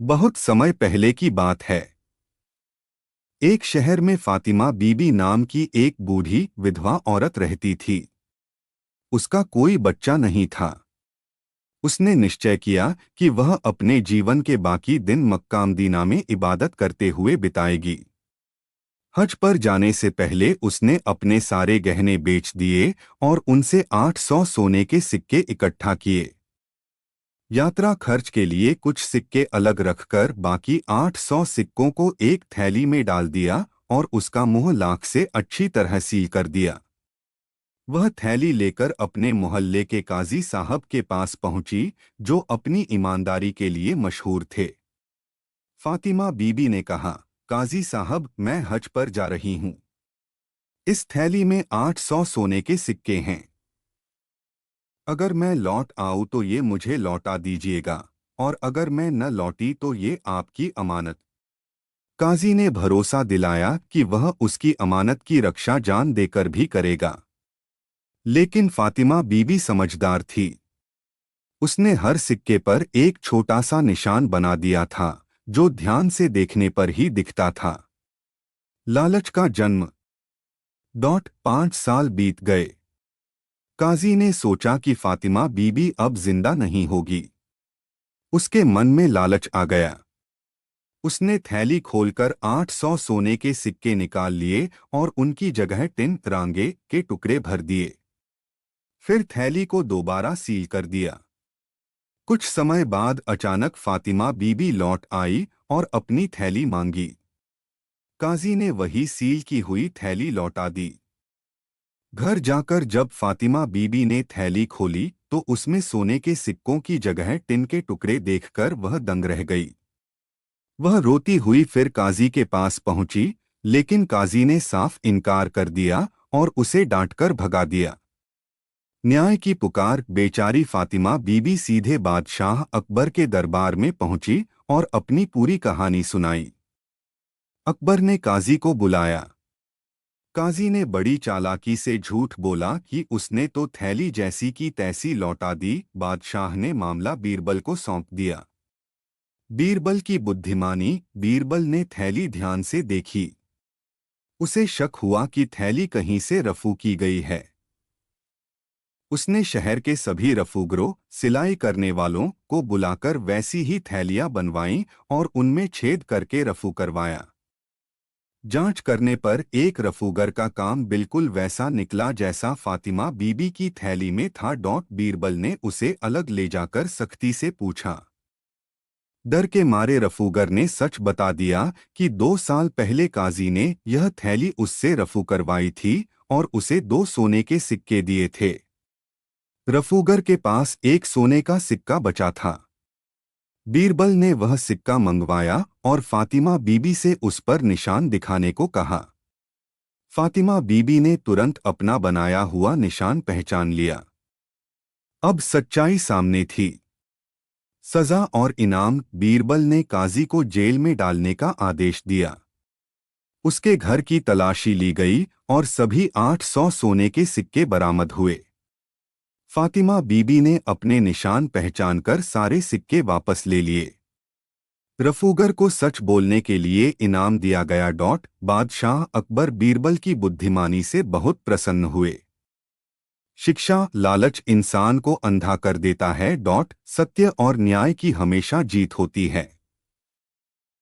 बहुत समय पहले की बात है। एक शहर में फातिमा बीबी नाम की एक बूढ़ी विधवा औरत रहती थी। उसका कोई बच्चा नहीं था। उसने निश्चय किया कि वह अपने जीवन के बाकी दिन मक्का मदीना में इबादत करते हुए बिताएगी। हज पर जाने से पहले उसने अपने सारे गहने बेच दिए और उनसे 800 सोने के सिक्के इकट्ठा किए। यात्रा खर्च के लिए कुछ सिक्के अलग रखकर बाकी 800 सिक्कों को एक थैली में डाल दिया और उसका मुंह लाख से अच्छी तरह सील कर दिया। वह थैली लेकर अपने मोहल्ले के काजी साहब के पास पहुंची, जो अपनी ईमानदारी के लिए मशहूर थे। फातिमा बीबी ने कहा, काजी साहब, मैं हज पर जा रही हूं। इस थैली में 800 सोने के सिक्के हैं। अगर मैं लौट आऊं तो ये मुझे लौटा दीजिएगा, और अगर मैं न लौटी तो ये आपकी अमानत। काजी ने भरोसा दिलाया कि वह उसकी अमानत की रक्षा जान देकर भी करेगा। लेकिन फातिमा बीबी समझदार थी। उसने हर सिक्के पर एक छोटा सा निशान बना दिया था, जो ध्यान से देखने पर ही दिखता था। लालच का जन्म। 5 साल बीत गए। काजी ने सोचा कि फातिमा बीबी अब जिंदा नहीं होगी। उसके मन में लालच आ गया। उसने थैली खोलकर 800 सोने के सिक्के निकाल लिए और उनकी जगह टिन रांगे के टुकड़े भर दिए। फिर थैली को दोबारा सील कर दिया। कुछ समय बाद अचानक फातिमा बीबी लौट आई और अपनी थैली मांगी। काजी ने वही सील की हुई थैली लौटा दी। घर जाकर जब फातिमा बीबी ने थैली खोली तो उसमें सोने के सिक्कों की जगह टिन के टुकड़े देखकर वह दंग रह गई। वह रोती हुई फिर काजी के पास पहुंची, लेकिन काजी ने साफ इनकार कर दिया और उसे डांटकर भगा दिया। न्याय की पुकार। बेचारी फातिमा बीबी सीधे बादशाह अकबर के दरबार में पहुंची और अपनी पूरी कहानी सुनाई। अकबर ने काजी को बुलाया। काजी ने बड़ी चालाकी से झूठ बोला कि उसने तो थैली जैसी की तैसी लौटा दी। बादशाह ने मामला बीरबल को सौंप दिया। बीरबल की बुद्धिमानी। बीरबल ने थैली ध्यान से देखी। उसे शक हुआ कि थैली कहीं से रफू की गई है। उसने शहर के सभी रफूगरों, सिलाई करने वालों को बुलाकर वैसी ही थैलियां बनवाईं और उनमें छेद करके रफू करवाया। जांच करने पर एक रफूगर का काम बिल्कुल वैसा निकला जैसा फातिमा बीबी की थैली में था। बीरबल ने उसे अलग ले जाकर सख्ती से पूछा। डर के मारे रफूगर ने सच बता दिया कि 2 साल पहले काजी ने यह थैली उससे रफू करवाई थी और उसे 2 सोने के सिक्के दिए थे। रफूगर के पास एक सोने का सिक्का बचा था। बीरबल ने वह सिक्का मंगवाया और फातिमा बीबी से उस पर निशान दिखाने को कहा। फातिमा बीबी ने तुरंत अपना बनाया हुआ निशान पहचान लिया। अब सच्चाई सामने थी। सजा और इनाम। बीरबल ने काजी को जेल में डालने का आदेश दिया। उसके घर की तलाशी ली गई और सभी 800 सोने के सिक्के बरामद हुए। फातिमा बीबी ने अपने निशान पहचानकर सारे सिक्के वापस ले लिए। रफूगर को सच बोलने के लिए इनाम दिया गया। बादशाह अकबर बीरबल की बुद्धिमानी से बहुत प्रसन्न हुए। शिक्षा। लालच इंसान को अंधा कर देता है। सत्य और न्याय की हमेशा जीत होती है।